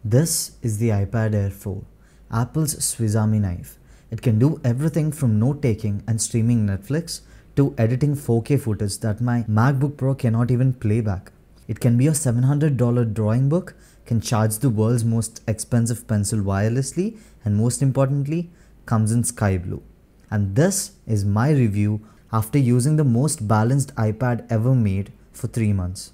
This is the iPad Air 4, Apple's Swiss Army knife. It can do everything from note-taking and streaming Netflix to editing 4K footage that my MacBook Pro cannot even play back. It can be a $700 drawing book, can charge the world's most expensive pencil wirelessly, and most importantly, comes in sky blue. And this is my review after using the most balanced iPad ever made for 3 months.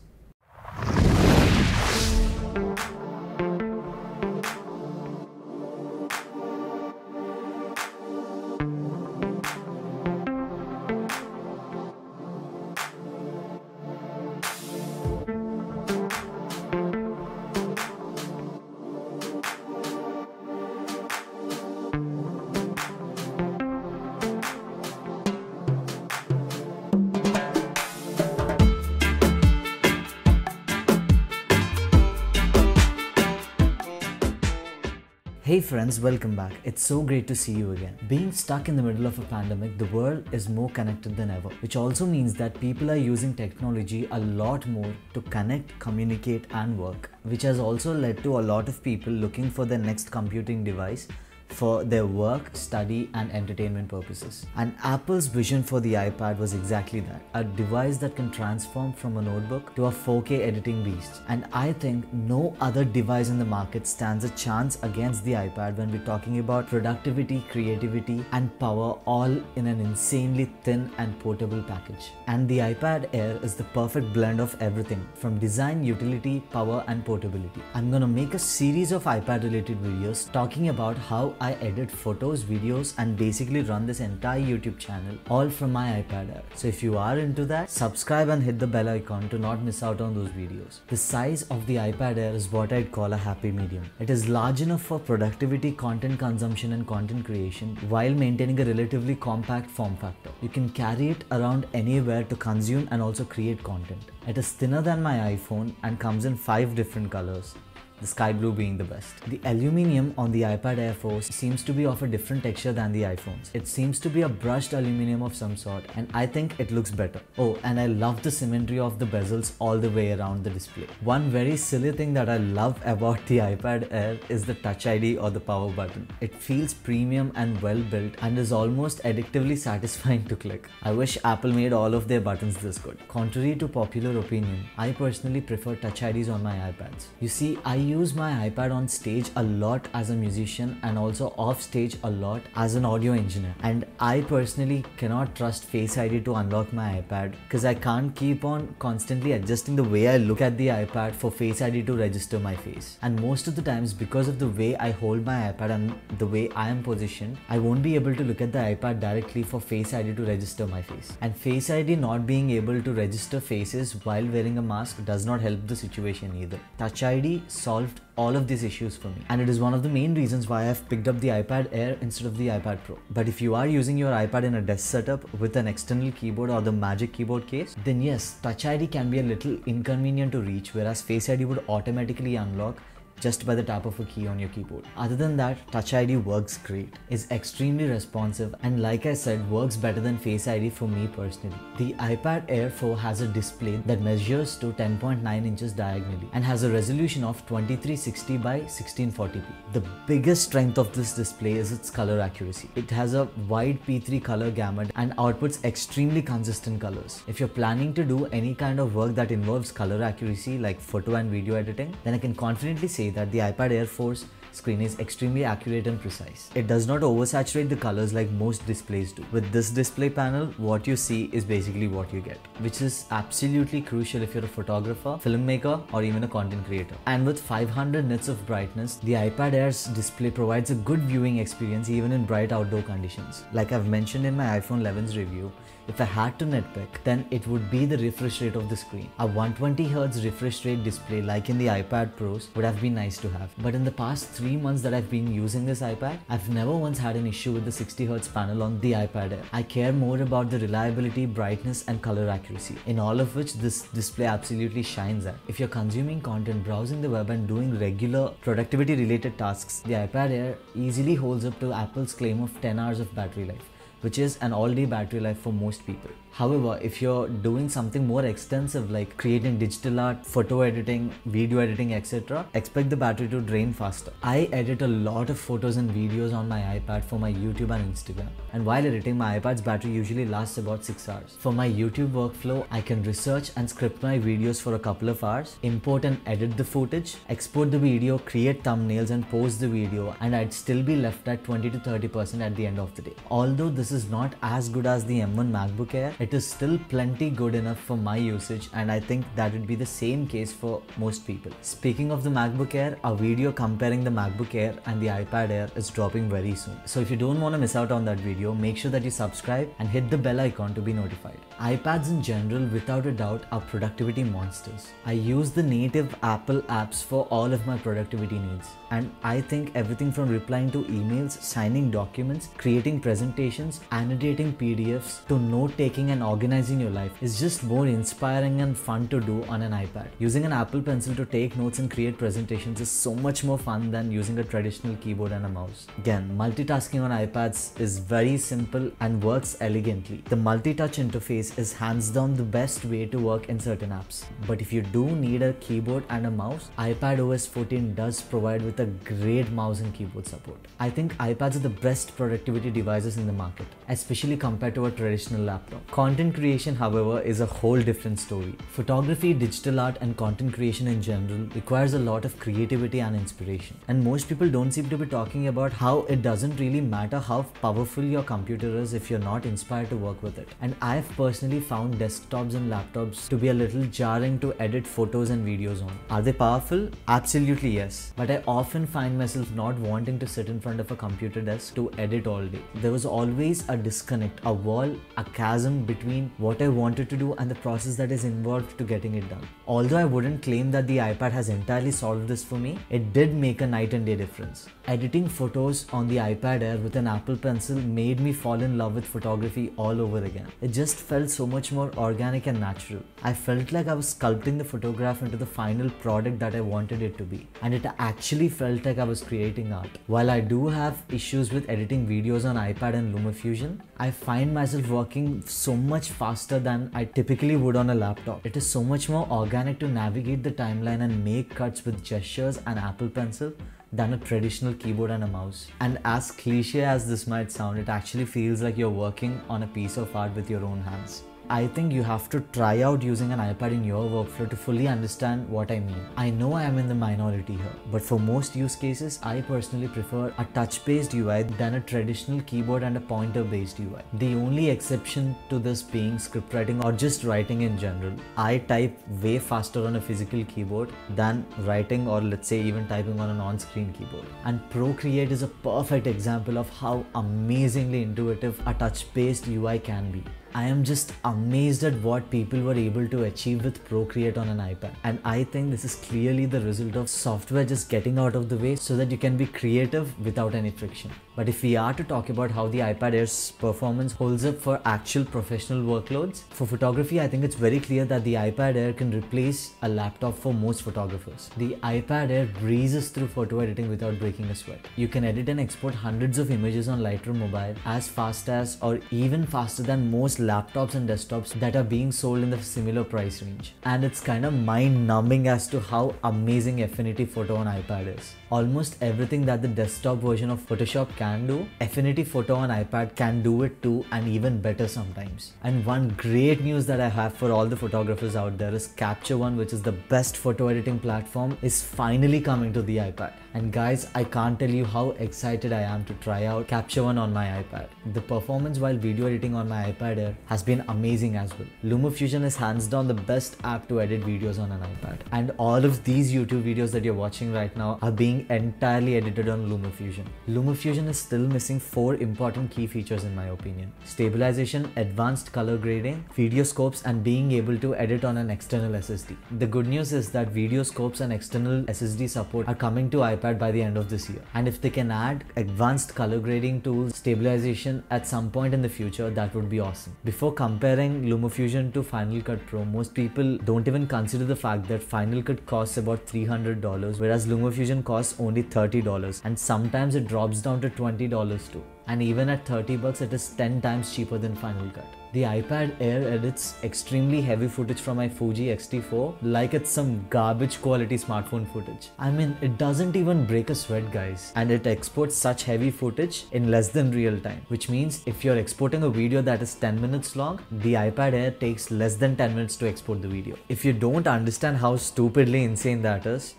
Hey friends, welcome back. It's so great to see you again. Being stuck in the middle of a pandemic, the world is more connected than ever, which also means that people are using technology a lot more to connect, communicate and work, which has also led to a lot of people looking for their next computing device for their work, study and entertainment purposes. And Apple's vision for the iPad was exactly that, a device that can transform from a notebook to a 4K editing beast. And I think no other device in the market stands a chance against the iPad when we're talking about productivity, creativity and power all in an insanely thin and portable package. And the iPad Air is the perfect blend of everything from design, utility, power and portability. I'm gonna make a series of iPad related videos talking about how I edit photos, videos and basically run this entire YouTube channel all from my iPad Air. So if you are into that, subscribe and hit the bell icon to not miss out on those videos. The size of the iPad Air is what I'd call a happy medium. It is large enough for productivity, content consumption and content creation while maintaining a relatively compact form factor. You can carry it around anywhere to consume and also create content. It is thinner than my iPhone and comes in 5 different colors, the sky blue being the best. The aluminium on the iPad Air 4 seems to be of a different texture than the iPhones. It seems to be a brushed aluminium of some sort and I think it looks better. Oh, and I love the symmetry of the bezels all the way around the display. One very silly thing that I love about the iPad Air is the Touch ID or the power button. It feels premium and well built and is almost addictively satisfying to click. I wish Apple made all of their buttons this good. Contrary to popular opinion, I personally prefer Touch IDs on my iPads. You see, I use my iPad on stage a lot as a musician and also off stage a lot as an audio engineer, and I personally cannot trust Face ID to unlock my iPad because I can't keep on constantly adjusting the way I look at the iPad for Face ID to register my face. And most of the times, because of the way I hold my iPad and the way I am positioned, I won't be able to look at the iPad directly for Face ID to register my face. And Face ID not being able to register faces while wearing a mask does not help the situation either. Touch ID solved all of these issues for me, and it is one of the main reasons why I've picked up the iPad Air instead of the iPad Pro. But if you are using your iPad in a desk setup with an external keyboard or the Magic Keyboard case, then yes, Touch ID can be a little inconvenient to reach, whereas Face ID would automatically unlock just by the tap of a key on your keyboard. Other than that, Touch ID works great, is extremely responsive and like I said, works better than Face ID for me personally. The iPad Air 4 has a display that measures to 10.9 inches diagonally and has a resolution of 2360 by 1640p. The biggest strength of this display is its color accuracy. It has a wide P3 color gamut and outputs extremely consistent colors. If you're planning to do any kind of work that involves color accuracy like photo and video editing, then I can confidently say that the iPad Air 4's screen is extremely accurate and precise. It does not oversaturate the colors like most displays do. With this display panel, what you see is basically what you get, which is absolutely crucial if you're a photographer, filmmaker or even a content creator. And with 500 nits of brightness, the iPad Air's display provides a good viewing experience even in bright outdoor conditions. Like I've mentioned in my iPhone 11's review, if I had to nitpick, then it would be the refresh rate of the screen. A 120Hz refresh rate display like in the iPad Pros would have been nice to have. But in the past 3 months that I've been using this iPad, I've never once had an issue with the 60Hz panel on the iPad Air. I care more about the reliability, brightness and color accuracy, in all of which this display absolutely shines at. If you're consuming content, browsing the web and doing regular productivity related tasks, the iPad Air easily holds up to Apple's claim of 10 hours of battery life. which is an all-day battery life for most people. However, if you're doing something more extensive like creating digital art, photo editing, video editing, etc., expect the battery to drain faster. I edit a lot of photos and videos on my iPad for my YouTube and Instagram. And while editing, my iPad's battery usually lasts about 6 hours. For my YouTube workflow, I can research and script my videos for a couple of hours, import and edit the footage, export the video, create thumbnails and post the video, and I'd still be left at 20 to 30% at the end of the day. Although this is not as good as the M1 MacBook Air, it is still plenty good enough for my usage, and I think that would be the same case for most people. Speaking of the MacBook Air, a video comparing the MacBook Air and the iPad Air is dropping very soon. So if you don't want to miss out on that video, make sure that you subscribe and hit the bell icon to be notified. iPads in general, without a doubt, are productivity monsters. I use the native Apple apps for all of my productivity needs, and I think everything from replying to emails, signing documents, creating presentations, annotating PDFs, to note-taking and organizing your life is just more inspiring and fun to do on an iPad. Using an Apple Pencil to take notes and create presentations is so much more fun than using a traditional keyboard and a mouse. Again, multitasking on iPads is very simple and works elegantly. The multi-touch interface is hands down the best way to work in certain apps. But if you do need a keyboard and a mouse, iPadOS 14 does provide with a great mouse and keyboard support. I think iPads are the best productivity devices in the market, especially compared to a traditional laptop. Content creation, however, is a whole different story. Photography, digital art, and content creation in general requires a lot of creativity and inspiration. And most people don't seem to be talking about how it doesn't really matter how powerful your computer is if you're not inspired to work with it. And I've personally found desktops and laptops to be a little jarring to edit photos and videos on. Are they powerful? Absolutely yes. But I often find myself not wanting to sit in front of a computer desk to edit all day. There was always a disconnect, a wall, a chasm between what I wanted to do and the process that is involved to getting it done. Although I wouldn't claim that the iPad has entirely solved this for me, it did make a night and day difference. Editing photos on the iPad Air with an Apple Pencil made me fall in love with photography all over again. It just felt so much more organic and natural. I felt like I was sculpting the photograph into the final product that I wanted it to be, and it actually felt like I was creating art. While I do have issues with editing videos on iPad and LumaFusion, I find myself working so much faster than I typically would on a laptop. It is so much more organic to navigate the timeline and make cuts with gestures and Apple Pencil than a traditional keyboard and a mouse. And as cliche as this might sound, it actually feels like you're working on a piece of art with your own hands. I think you have to try out using an iPad in your workflow to fully understand what I mean. I know I am in the minority here, but for most use cases, I personally prefer a touch-based UI than a traditional keyboard and a pointer-based UI. The only exception to this being scriptwriting or just writing in general. I type way faster on a physical keyboard than writing or let's say even typing on an on-screen keyboard. And Procreate is a perfect example of how amazingly intuitive a touch-based UI can be. I am just amazed at what people were able to achieve with Procreate on an iPad, and I think this is clearly the result of software just getting out of the way so that you can be creative without any friction. But if we are to talk about how the iPad Air's performance holds up for actual professional workloads, for photography I think it's very clear that the iPad Air can replace a laptop for most photographers. The iPad Air breezes through photo editing without breaking a sweat. You can edit and export hundreds of images on Lightroom Mobile as fast as or even faster than most laptops and desktops that are being sold in the similar price range. And it's kind of mind-numbing as to how amazing Affinity Photo on iPad is. Almost everything that the desktop version of Photoshop can do, Affinity Photo on iPad can do it too, and even better sometimes. And one great news that I have for all the photographers out there is Capture One, which is the best photo editing platform, is finally coming to the iPad. And guys, I can't tell you how excited I am to try out Capture One on my iPad. The performance while video editing on my iPad Air has been amazing as well. LumaFusion is hands down the best app to edit videos on an iPad. And all of these YouTube videos that you're watching right now are being entirely edited on LumaFusion. LumaFusion is still missing 4 important key features in my opinion: stabilization, advanced color grading, video scopes, and being able to edit on an external SSD. The good news is that video scopes and external SSD support are coming to iPad by the end of this year. And if they can add advanced color grading tools, stabilization at some point in the future, that would be awesome. Before comparing LumaFusion to Final Cut Pro, most people don't even consider the fact that Final Cut costs about $300, whereas LumaFusion costs only $30, and sometimes it drops down to $20 too. And even at $30, it is 10 times cheaper than Final Cut. The iPad Air edits extremely heavy footage from my Fuji X-T4 like it's some garbage quality smartphone footage. I mean, it doesn't even break a sweat, guys. And it exports such heavy footage in less than real time. Which means if you're exporting a video that is 10 minutes long, the iPad Air takes less than 10 minutes to export the video. If you don't understand how stupidly insane that is,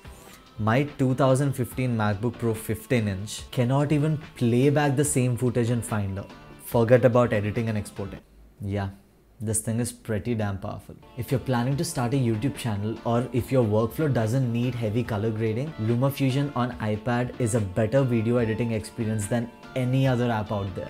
my 2015 MacBook Pro 15-inch cannot even play back the same footage in Finder. Forget about editing and exporting. Yeah, this thing is pretty damn powerful. If you're planning to start a YouTube channel, or if your workflow doesn't need heavy color grading, LumaFusion on iPad is a better video editing experience than any other app out there.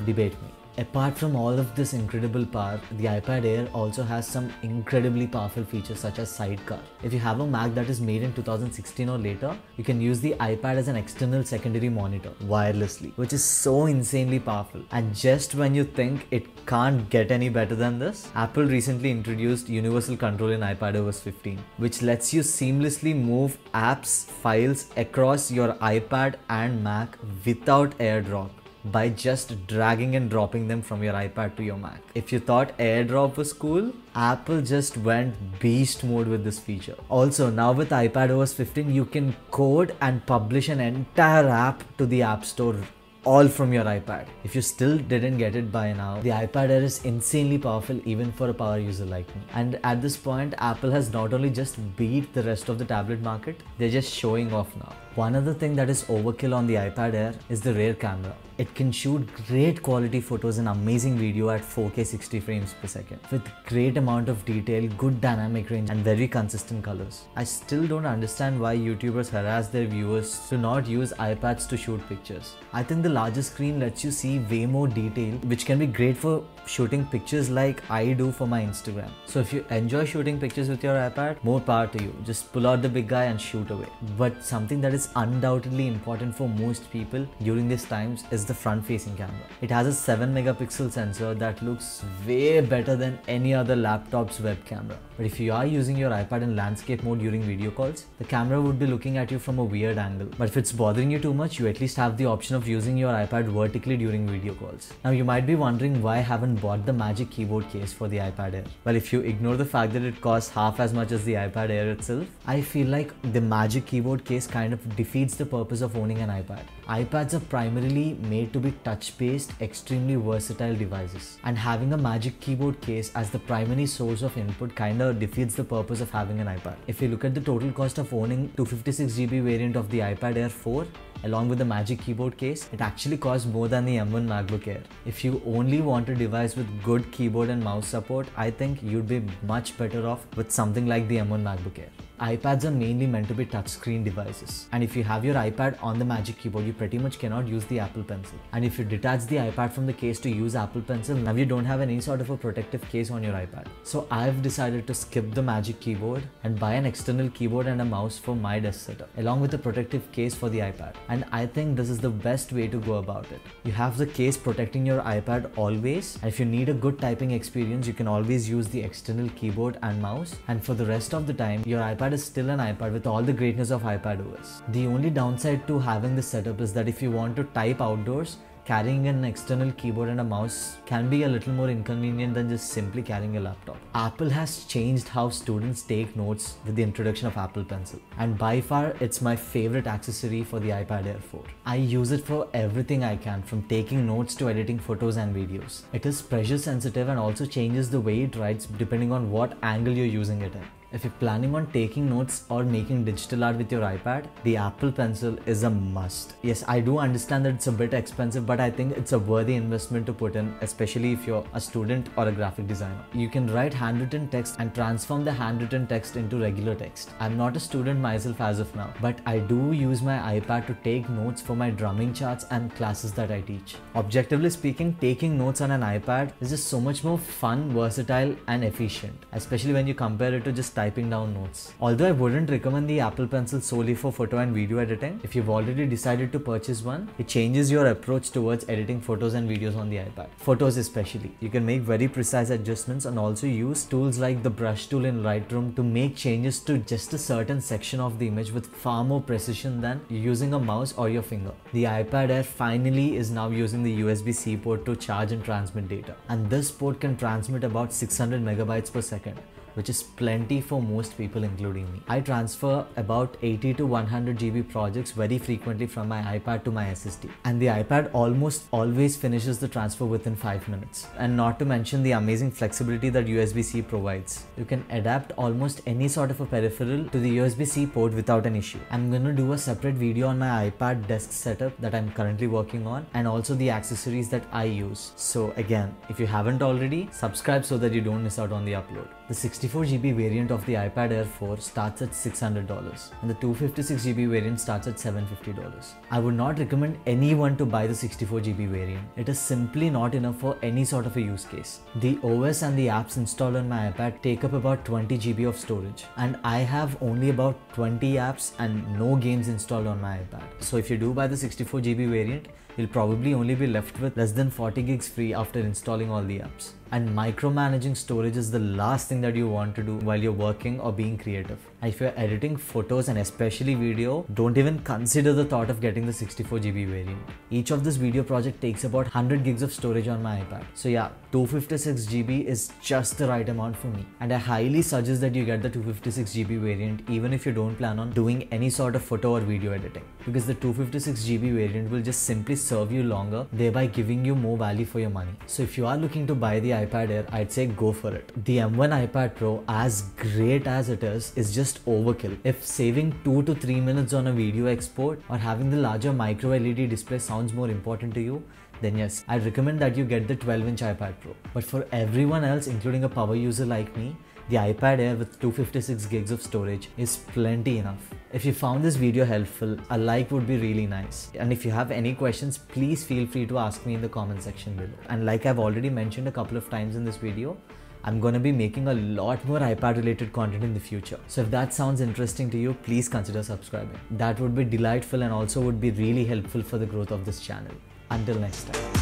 Debate me. Apart from all of this incredible power, the iPad Air also has some incredibly powerful features such as Sidecar. If you have a Mac that is made in 2016 or later, you can use the iPad as an external secondary monitor wirelessly, which is so insanely powerful. And just when you think it can't get any better than this, Apple recently introduced Universal Control in iPadOS 15, which lets you seamlessly move apps, files across your iPad and Mac without AirDrop, by just dragging and dropping them from your iPad to your Mac. If you thought AirDrop was cool, Apple just went beast mode with this feature. Also, now with iPadOS 15, you can code and publish an entire app to the App Store, all from your iPad. If you still didn't get it by now, the iPad Air is insanely powerful even for a power user like me. And at this point, Apple has not only just beat the rest of the tablet market, they're just showing off now. One other thing that is overkill on the iPad Air is the rear camera. It can shoot great quality photos and amazing video at 4K 60 frames per second with great amount of detail, good dynamic range and very consistent colors. I still don't understand why YouTubers harass their viewers to not use iPads to shoot pictures. I think the larger screen lets you see way more detail, which can be great for shooting pictures like I do for my Instagram. So if you enjoy shooting pictures with your iPad, more power to you. Just pull out the big guy and shoot away. But something that is undoubtedly important for most people during these times is the front-facing camera. It has a 7 megapixel sensor that looks way better than any other laptop's web camera. But if you are using your iPad in landscape mode during video calls, the camera would be looking at you from a weird angle. But if it's bothering you too much, you at least have the option of using your iPad vertically during video calls. Now you might be wondering why I haven't bought the Magic Keyboard case for the iPad Air. Well, if you ignore the fact that it costs half as much as the iPad Air itself, I feel like the Magic Keyboard case kind of defeats the purpose of owning an iPad. iPads are primarily made to be touch-based, extremely versatile devices. And having a Magic Keyboard case as the primary source of input kinda defeats the purpose of having an iPad. If you look at the total cost of owning 256GB variant of the iPad Air 4, along with the Magic Keyboard case, it actually costs more than the M1 MacBook Air. If you only want a device with good keyboard and mouse support, I think you'd be much better off with something like the M1 MacBook Air. iPads are mainly meant to be touchscreen devices, and if you have your iPad on the Magic Keyboard, you pretty much cannot use the Apple Pencil. And if you detach the iPad from the case to use Apple Pencil, now you don't have any sort of a protective case on your iPad. So I've decided to skip the Magic Keyboard and buy an external keyboard and a mouse for my desk setup, along with a protective case for the iPad. And I think this is the best way to go about it. You have the case protecting your iPad always, and if you need a good typing experience, you can always use the external keyboard and mouse, and for the rest of the time, your iPad is still an iPad with all the greatness of iPadOS. The only downside to having this setup is that if you want to type outdoors, carrying an external keyboard and a mouse can be a little more inconvenient than just simply carrying a laptop. Apple has changed how students take notes with the introduction of Apple Pencil, and by far it's my favorite accessory for the iPad Air 4. I use it for everything I can, from taking notes to editing photos and videos. It is pressure sensitive and also changes the way it writes depending on what angle you're using it in. If you're planning on taking notes or making digital art with your iPad, the Apple Pencil is a must. Yes, I do understand that it's a bit expensive, but I think it's a worthy investment to put in, especially if you're a student or a graphic designer. You can write handwritten text and transform the handwritten text into regular text. I'm not a student myself as of now, but I do use my iPad to take notes for my drumming charts and classes that I teach. Objectively speaking, taking notes on an iPad is just so much more fun, versatile and efficient, especially when you compare it to just just typing down notes. Although I wouldn't recommend the Apple Pencil solely for photo and video editing, if you've already decided to purchase one, it changes your approach towards editing photos and videos on the iPad. Photos especially. You can make very precise adjustments and also use tools like the brush tool in Lightroom to make changes to just a certain section of the image with far more precision than using a mouse or your finger. The iPad Air finally is now using the USB-C port to charge and transmit data. And this port can transmit about 600 megabytes per second, which is plenty for most people including me. I transfer about 80 to 100 GB projects very frequently from my iPad to my SSD. And the iPad almost always finishes the transfer within 5 minutes. And not to mention the amazing flexibility that USB-C provides. You can adapt almost any sort of a peripheral to the USB-C port without an issue. I'm gonna do a separate video on my iPad desk setup that I'm currently working on and also the accessories that I use. So again, if you haven't already, subscribe so that you don't miss out on the upload. The 64 GB variant of the iPad Air 4 starts at $600 and the 256 GB variant starts at $750. I would not recommend anyone to buy the 64 GB variant. It is simply not enough for any sort of a use case. The OS and the apps installed on my iPad take up about 20 GB of storage and I have only about 20 apps and no games installed on my iPad. So if you do buy the 64 GB variant, you'll probably only be left with less than 40 gigs free after installing all the apps. And micromanaging storage is the last thing that you want to do while you're working or being creative. And if you're editing photos and especially video, don't even consider the thought of getting the 64 GB variant. Each of this video project takes about 100 gigs of storage on my iPad. So yeah, 256 GB is just the right amount for me. And I highly suggest that you get the 256 GB variant even if you don't plan on doing any sort of photo or video editing. Because the 256 GB variant will just simply serve you longer, thereby giving you more value for your money. So if you are looking to buy the iPad Air, I'd say go for it. The M1 iPad Pro, as great as it is just overkill. If saving 2 to 3 minutes on a video export or having the larger micro LED display sounds more important to you, then yes, I'd recommend that you get the 12-inch iPad Pro. But for everyone else, including a power user like me, the iPad Air with 256 gigs of storage is plenty enough. If you found this video helpful, a like would be really nice. And if you have any questions, please feel free to ask me in the comment section below. And like I've already mentioned a couple of times in this video, I'm gonna be making a lot more iPad related content in the future. So if that sounds interesting to you, please consider subscribing. That would be delightful and also would be really helpful for the growth of this channel. Until next time.